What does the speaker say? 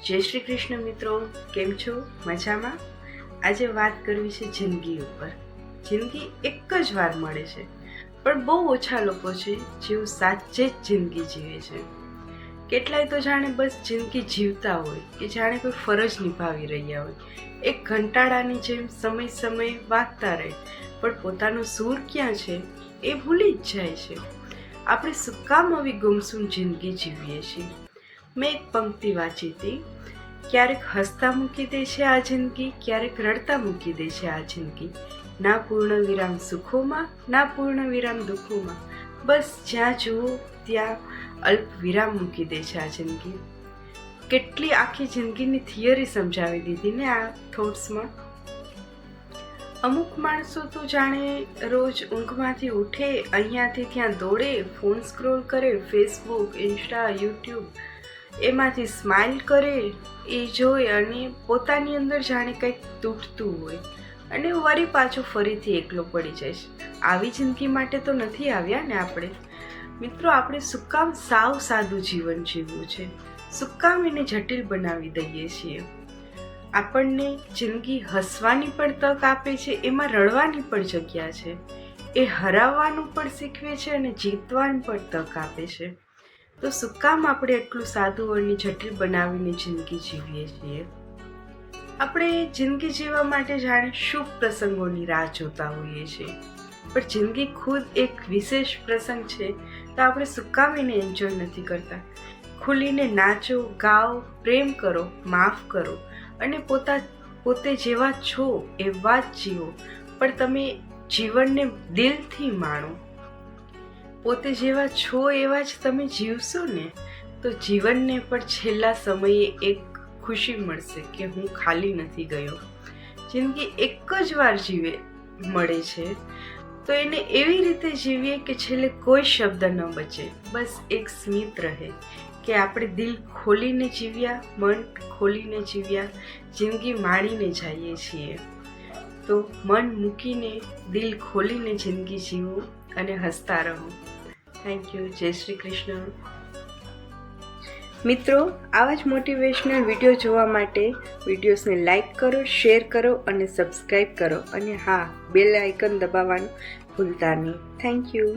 જય શ્રી કૃષ્ણ મિત્રો, કેમ છો? મજામાં? આજે વાત કરવી છે જિંદગી ઉપર. જિંદગી એક જ વાર મળે છે, પણ બહુ ઓછા લોકો છે જેઓ સાચે જ જિંદગી જીવે છે. કેટલાય તો જાણે બસ જિંદગી જીવતા હોય કે જાણે કોઈ ફરજ નિભાવી રહ્યા હોય, એક ઘંટાડાની જેમ સમય વાગતા રહે, પણ પોતાનો સૂર ક્યાં છે એ ભૂલી જ જાય છે. આપણે શું કામ આવી ગુમસુમ જિંદગી જીવીએ છીએ? મેં એક પંક્તિ વાંચી હતી, ક્યારેક હસતા મૂકી દે છે આ જિંદગી, ક્યારેક રડતા મૂકી દે છે આ જિંદગી. ના પૂર્ણ વિરામ સુખોમાં, ના પૂર્ણ વિરામ દુઃખોમાં, બસ જ્યાં જુઓ ત્યાં અલ્પ વિરામ મૂકી દે છે આ જિંદગી. કેટલી આખી જિંદગીની થિયરી સમજાવી દીધી ને આ થોટ્સમાં. અમુક માણસો તો જાણે રોજ ઊંઘમાંથી ઉઠે, અહીંયાથી ત્યાં દોડે, ફોન સ્ક્રોલ કરે, ફેસબુક, ઇન્સ્ટા, યુટ્યુબ, એમાંથી સ્માઇલ કરે, એ જોઈ અને પોતાની અંદર જાણે કંઈક તૂટતું હોય અને વળી પાછો ફરીથી એકલો પડી જાય છે. આવી જિંદગી માટે તો નથી આવ્યા ને આપણે. મિત્રો, આપણે શું કામ સાવ સાદું જીવન જીવવું છે? શું કામ એને જટિલ બનાવી દઈએ છીએ? આપણને જિંદગી હસવાની પણ તક આપે છે, એમાં રડવાની પણ જગ્યા છે. એ હરાવવાનું પણ શીખવે છે અને જીતવાની પણ તક આપે છે. તો શું કામ આપણે એટલું સાદું અને જટિલ બનાવીને જિંદગી જીવીએ છીએ? આપણે જિંદગી જીવવા માટે જાણે શુભ પ્રસંગોની રાહ જોતા હોઈએ છીએ, પણ જિંદગી ખુદ એક વિશેષ પ્રસંગ છે, તો આપણે શું કામ એને એન્જોય નથી કરતા? ખુલીને નાચો, ગાઓ, પ્રેમ કરો, માફ કરો અને પોતે જેવા છો એવા જ જીવો, પણ તમે જીવનને દિલથી માણો. પોતે જેવા છો એવા જ તમે જીવશો ને, તો જીવનને પણ છેલ્લા સમયે એક ખુશી મળશે કે હું ખાલી નથી ગયો. જિંદગી એક જ વાર મળે છે, તો એને એવી રીતે જીવીએ કે છેલ્લે કોઈ શબ્દ ન બચે, બસ એક સ્મિત રહે કે આપણે દિલ ખોલીને જીવ્યા, મન ખોલીને જીવ્યા, જિંદગી માણીને જઈએ છીએ. તો મન મૂકીને, દિલ ખોલીને જિંદગી જીવો અને હસતા રહો. Thank you. જય શ્રી કૃષ્ણ. મિત્રો, આવા જ મોટિવેશનલ વિડીયો જોવા માટે વિડીયોઝને લાઈક કરો, શેર કરો અને સબસ્ક્રાઈબ કરો. અને હા, બેલ આઇકન દબાવવાનું ભૂલતા નહીં. Thank you.